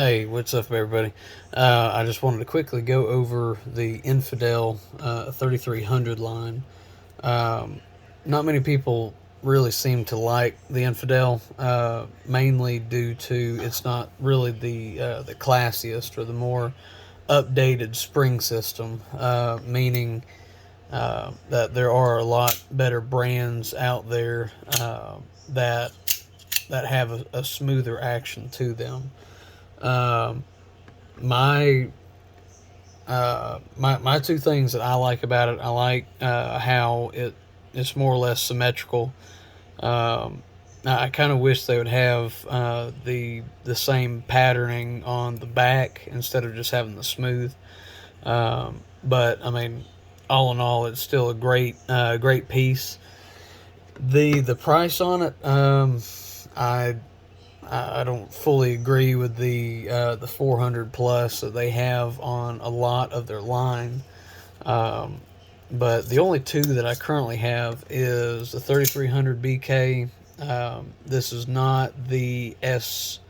Hey, what's up, everybody? I just wanted to quickly go over the Infidel 3300 line. Um, Not many people really seem to like the Infidel, mainly due to it's not really the classiest or the more updated spring system, meaning that there are a lot better brands out there that have a smoother action to them. Um, my my two things that I like about it, I like how it's more or less symmetrical. Um, I kind of wish they would have the same patterning on the back instead of just having the smooth. But I mean, all in all, it's still a great piece. The price on it, I I don't fully agree with the 400 plus that they have on a lot of their line. Um, but the only two that I currently have is the 3300 BK. This is not the S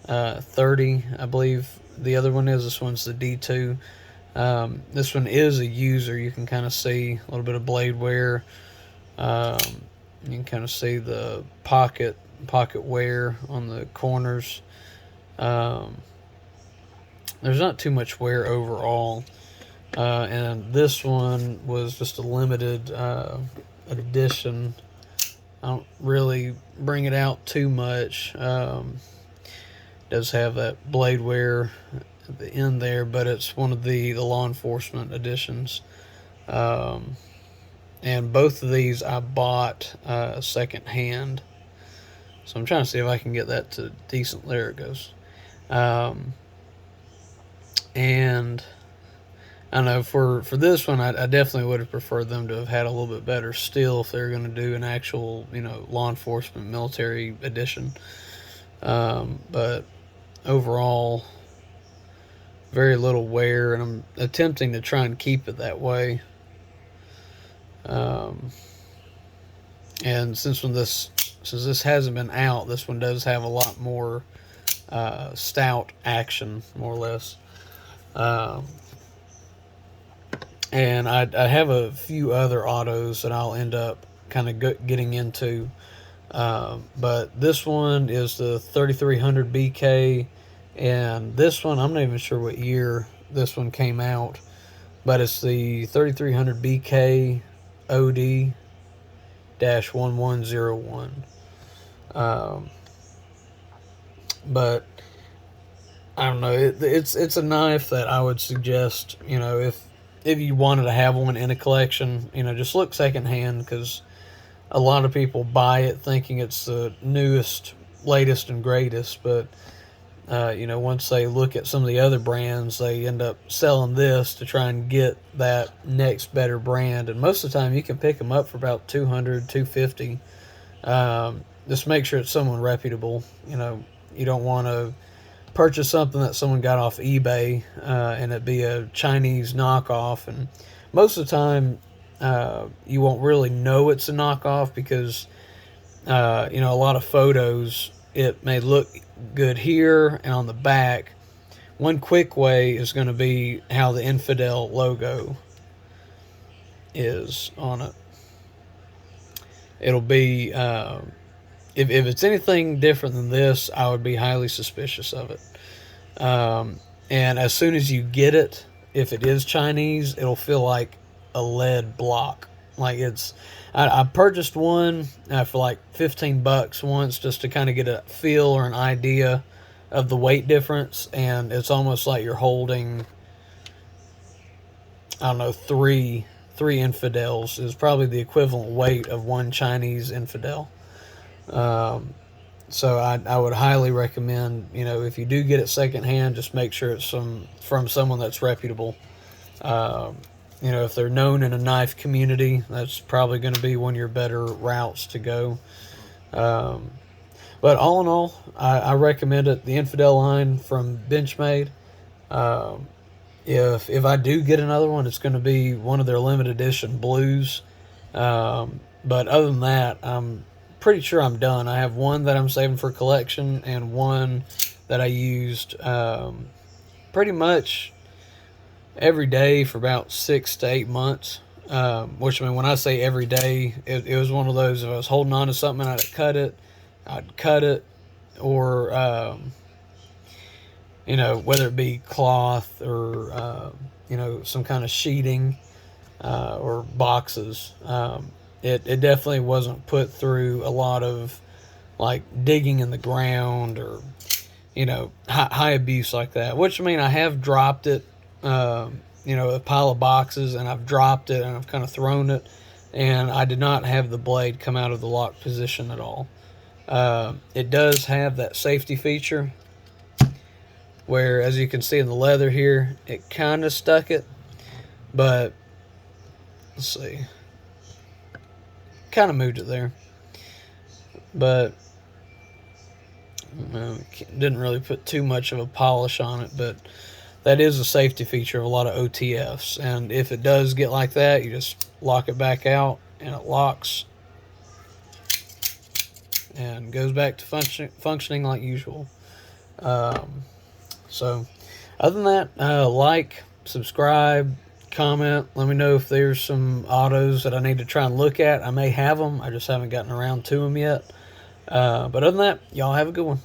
30, I believe the other one is. This one's the D2. This one is a user. You can kind of see a little bit of blade wear. Um, you can kind of see the pocket wear on the corners. Um, there's not too much wear overall, and this one was just a limited edition. I don't really bring it out too much. Does have that blade wear at the end there, but it's one of the law enforcement editions. Um, and both of these I bought second hand. So I'm trying to see if I can get that to decent. There it goes. Um, and I don't know for this one, I definitely would have preferred them to have had a little bit better steel if they were going to do an actual, law enforcement military edition. But overall, very little wear, and I'm attempting to try and keep it that way. Um, and since this hasn't been out, this one does have a lot more stout action, more or less. Um, and I have a few other autos that I'll end up kind of getting into. But this one is the 3300 BK, and this one, I'm not even sure what year this one came out, but it's the 3300 BK OD 1101. Um, but I don't know. It's a knife that I would suggest. If you wanted to have one in a collection, just look secondhand, because a lot of people buy it thinking it's the newest, latest, and greatest. But once they look at some of the other brands, they end up selling this to try and get that next better brand. And most of the time, you can pick them up for about 200, 250. Just make sure it's someone reputable. You don't want to purchase something that someone got off eBay and it be a Chinese knockoff. And most of the time, you won't really know it's a knockoff because, a lot of photos, it may look good here and on the back. One quick way is going to be how the Infidel logo is on it. It'll be, if it's anything different than this, I would be highly suspicious of it. And as soon as you get it, if it is Chinese, it'll feel like a lead block. Like I purchased one for like $15 once just to kind of get a feel or an idea of the weight difference, and it's almost like you're holding, I don't know, three infidels is probably the equivalent weight of one Chinese infidel. Um, so I would highly recommend, if you do get it secondhand, just make sure it's from someone that's reputable. Um, if they're known in a knife community, that's probably going to be one of your better routes to go. Um, but all in all, I recommend it. The Infidel line from Benchmade. Um, if I do get another one, it's going to be one of their limited edition blues. But other than that, I'm pretty sure I'm done. I have one that I'm saving for collection and one that I used pretty much every day for about 6 to 8 months. Which, I mean, when I say every day, it was one of those, if I was holding on to something, I'd cut it, or, whether it be cloth or, some kind of sheeting, or boxes. It definitely wasn't put through a lot of like digging in the ground, or high abuse like that. Which, I mean, I have dropped it, a pile of boxes, and I've dropped it and I've kind of thrown it, and I did not have the blade come out of the lock position at all. It does have that safety feature where, as you can see in the leather here, it kind of stuck it, but let's see, kind of moved it there, but didn't really put too much of a polish on it. But that is a safety feature of a lot of OTFs, and if it does get like that, you just lock it back out and it locks and goes back to functioning like usual. So other than that, like, subscribe, comment, let me know if there's some autos that I need to try and look at. I may have them, I just haven't gotten around to them yet. But other than that, y'all have a good one.